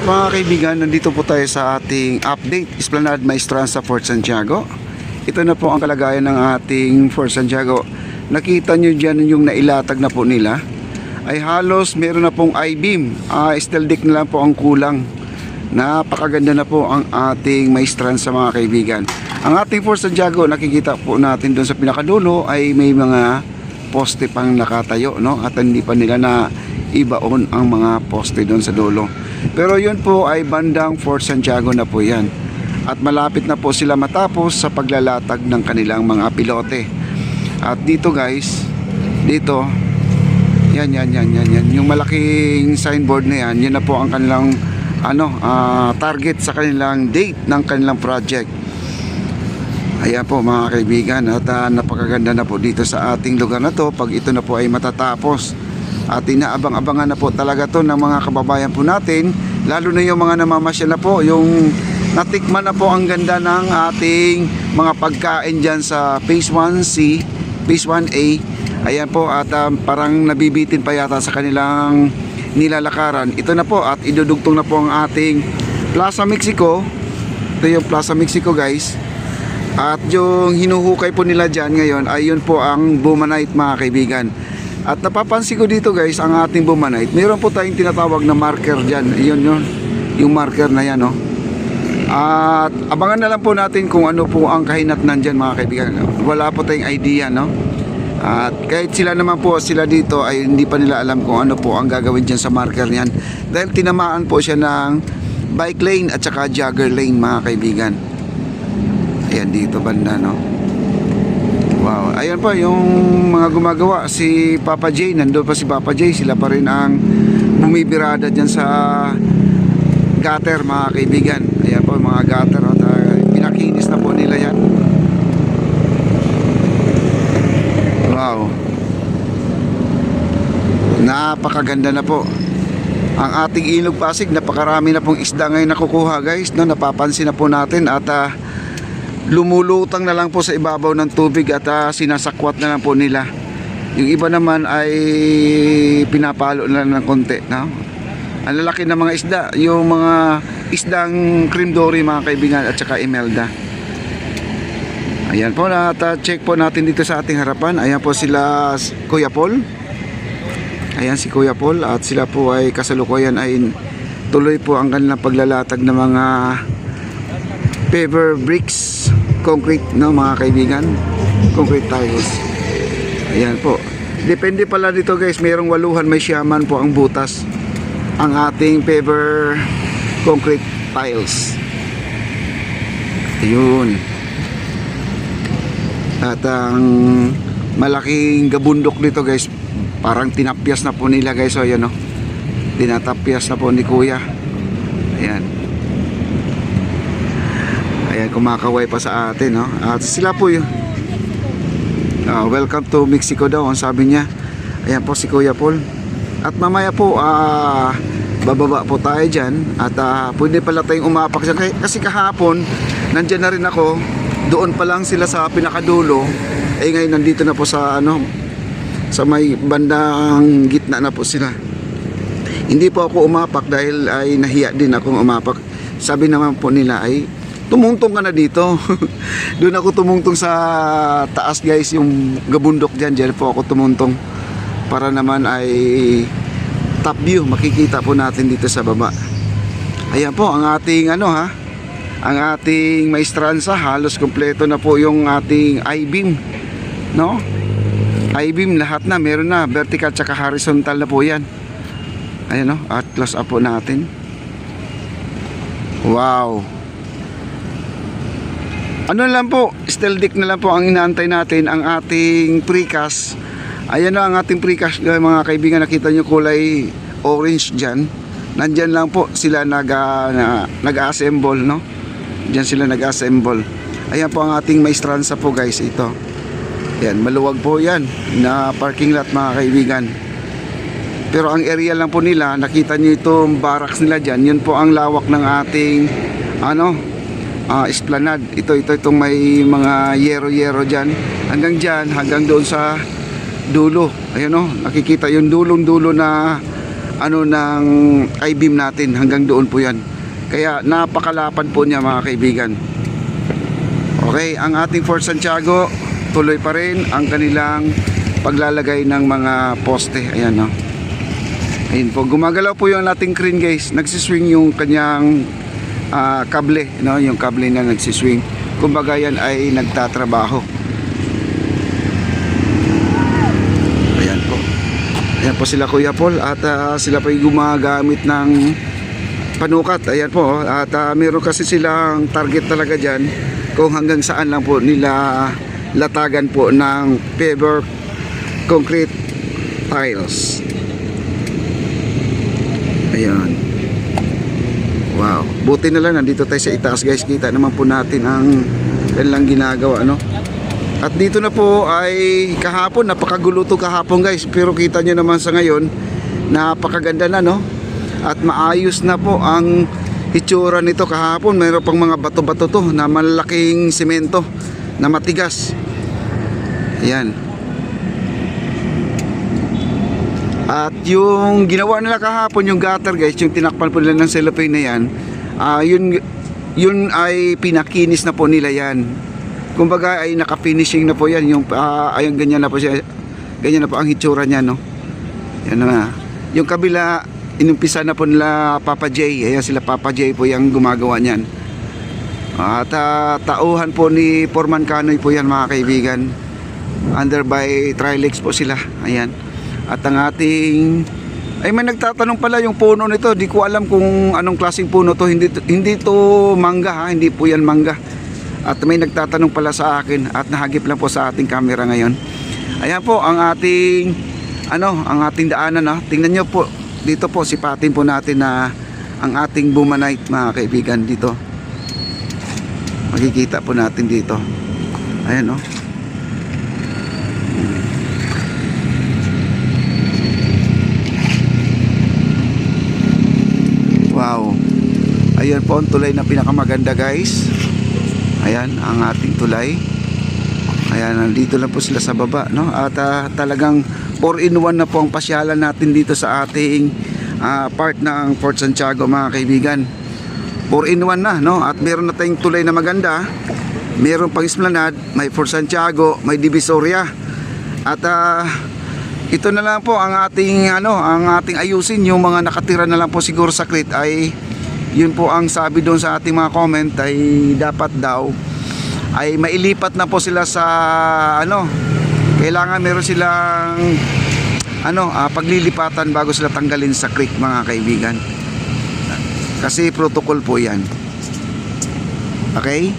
Alright mga kaibigan, nandito po tayo sa ating update Esplanade Maestranza Fort Santiago. Ito na po ang kalagayan ng ating Fort Santiago. Nakita nyo dyan yung nailatag na po nila ay halos meron na pong I-beam, steel deck na lang po ang kulang. Napakaganda na po ang ating Maestranza mga kaibigan. Ang ating Fort Santiago, nakikita po natin doon sa pinakadulo ay may mga poste pang nakatayo, no? At hindi pa nila na ibaon ang mga poste doon sa dulo. Pero yun po ay bandang Fort Santiago na po yan. At malapit na po sila matapos sa paglalatag ng kanilang mga pilote. At dito guys, dito, yan. Yung malaking signboard na yan, yun na po ang kanilang target sa kanilang date ng kanilang project. Ayan po mga kaibigan, at napakaganda na po dito sa ating lugar na to pag ito na po ay matatapos. At inaabang-abangan na po talaga to ng mga kababayan po natin, lalo na yung mga namamasyal na po, yung natikman na po ang ganda ng ating mga pagkain dyan sa Phase 1C, Phase 1A. Ayan po, at parang nabibitin pa yata sa kanilang nilalakaran. Ito na po, at idudugtong na po ang ating Plaza Mexico. Ito yung Plaza Mexico guys. At yung hinuhukay po nila dyan ngayon ay yun po ang Bumanite mga kaibigan. At napapansin ko dito guys, ang ating Bumanite, mayroon po tayong tinatawag na marker dyan. Yun, yung marker na yan, no? At abangan na lang po natin kung ano po ang kahinatnan dyan mga kaibigan. Wala po tayong idea, no? At kahit sila naman po, sila dito ay hindi pa nila alam kung ano po ang gagawin dyan sa marker niyan. Dahil tinamaan po siya ng bike lane at saka jogger lane mga kaibigan. Ayan dito banda, no? Wow, ayan po yung mga gumagawa, si Papa J, nandoon pa si Papa J, sila pa rin ang bumibirada dyan sa gutter mga kaibigan. Ayan po mga gutter, at pinakinis na po nila yan. Wow, napakaganda na po ang ating Ilog Pasig. Napakarami na pong isda ngayon nakukuha guys, no? Napapansin na po natin at lumulutang na lang po sa ibabaw ng tubig at sinasakwat na lang po nila. Yung iba naman ay pinapalo na lang ng konti, no? Ang lalaki ng mga isda, yung mga isdang cream dory mga kaibigan at saka imelda. Ayan po, check po natin dito sa ating harapan. Ayan po sila Kuya Paul. Ayan si Kuya Paul, at sila po ay kasalukuyan ay tuloy po ang kanilang paglalatag ng mga paver bricks, concrete, no mga kaibigan, concrete tiles. Ayan po, depende pala dito guys, mayroong 8, may siyaman po ang butas ang ating paver concrete tiles. Ayun. At ang malaking gabundok dito guys, parang tinapyas na po nila guys. So ayan, no? Tinatapyas na po ni Kuya. Ayan. Ayan, kumakaway pa sa atin, no? At sila po yun. Welcome to Mexico daw, ang sabi niya. Ayan po si Kuya Paul. At mamaya po, bababa po tayo dyan. At pwede pala tayong umapak dyan. Kasi kahapon, nandyan na rin ako. Doon pa lang sila sa pinakadulo. Ngayon nandito na po sa sa may bandang gitna na po sila. Hindi po ako umapak dahil ay nahiya din akong umapak. Sabi naman po nila ay tumungtong ka na dito. Doon ako tumungtong sa taas guys, yung gabundok dyan po ako tumungtong para naman ay top view makikita po natin dito sa baba. Ayan po ang ating ang ating Maestranza, halos kompleto na po yung ating I-beam, no? I-beam lahat na, meron na vertical tsaka horizontal na po yan. Ayan, no? At close up po natin. Wow, ano lang po, steel deck na lang po ang inaantay natin, ang ating precast. Ayan na ang ating precast mga kaibigan, nakita nyo kulay orange dyan. Nandyan lang po sila nag-assemble, no? Dyan sila nag-assemble. Ayan po ang ating Maestranza po guys, ito. Ayan, maluwag po yan na parking lot mga kaibigan. Pero ang area lang po nila, nakita nyo itong barracks nila dyan, yun po ang lawak ng ating Esplanade. Itong may mga yero dyan, hanggang doon sa dulo. Ayan, no? Nakikita yung dulong-dulo na ano ng I-beam natin, hanggang doon po yan. Kaya napakalapad po niya mga kaibigan. Okay, ang ating Fort Santiago tuloy pa rin ang kanilang paglalagay ng mga poste. Ayan, no. Ayun po, gumagalaw po yung ating crane guys. Nagsiswing yung kanyang kable, no? Yung kable na nagsiswing. Kumbaga yan ay nagtatrabaho. Ayan po. Ayan po sila Kuya Paul at sila pa yung gumagamit ng panukat. Ayan po. At meron kasi silang target talaga dyan kung hanggang saan lang po nila latagan po ng paved concrete tiles. Ayan. Wow. Buti na lang nandito tayo sa itaas guys. Kita naman po natin ang kanilang ginagawa, no? At dito na po ay kahapon, napakagulo to kahapon guys. Pero kita nyo naman sa ngayon, napakaganda na, no? At maayos na po ang itsura nito kahapon. Mayroon pang mga bato-bato to na malalaking semento na matigas. Ayan. At yung ginawa nila kahapon, yung gutter guys, yung tinakpan po nila ng cellophane na yan, yun ay pinakinis na po nila yan. Kumbaga ay naka-finishing na po yan. Yung ayun, ganyan na po siya. Ganyan na po ang hitsura niya, no? Yan na. Yung kabila, inumpisa na po nila Papa J. Ayan sila Papa J po yung gumagawa niyan. At tauhan po ni Foreman Canoy po yan mga kaibigan. Under by Trilex po sila. Ayan. At ang ating ay may nagtatanong pala yung puno nito. Di ko alam kung anong klaseng puno to. Hindi to mangga ha. Hindi po yan mangga. At may nagtatanong pala sa akin at nahagip lang po sa ating camera ngayon. Ayan po ang ating ang ating daanan ha. Tingnan nyo po. Dito po sipatin po natin na ang ating Bumanite mga kaibigan dito. Makikita po natin dito. Ayan o. Wow. Ayan po ang tulay na pinakamaganda guys. Ayan ang ating tulay. Ayan, nandito lang po sila sa baba, no? At talagang 4-in-1 na po ang pasyalan natin dito sa ating part ng Fort Santiago mga kaibigan. 4-in-1 na, no? At meron na tayong tulay na maganda. Meron pang esplanade, may Fort Santiago, may Divisoria. At ito na lang po ang ating ang ating ayusin. Yung mga nakatira na lang po siguro sa Crete ay yun po ang sabi doon sa ating mga comment ay dapat daw ay mailipat na po sila sa kailangan meron silang paglilipatan bago sila tanggalin sa creek mga kaibigan. Kasi protocol po yan. Okay?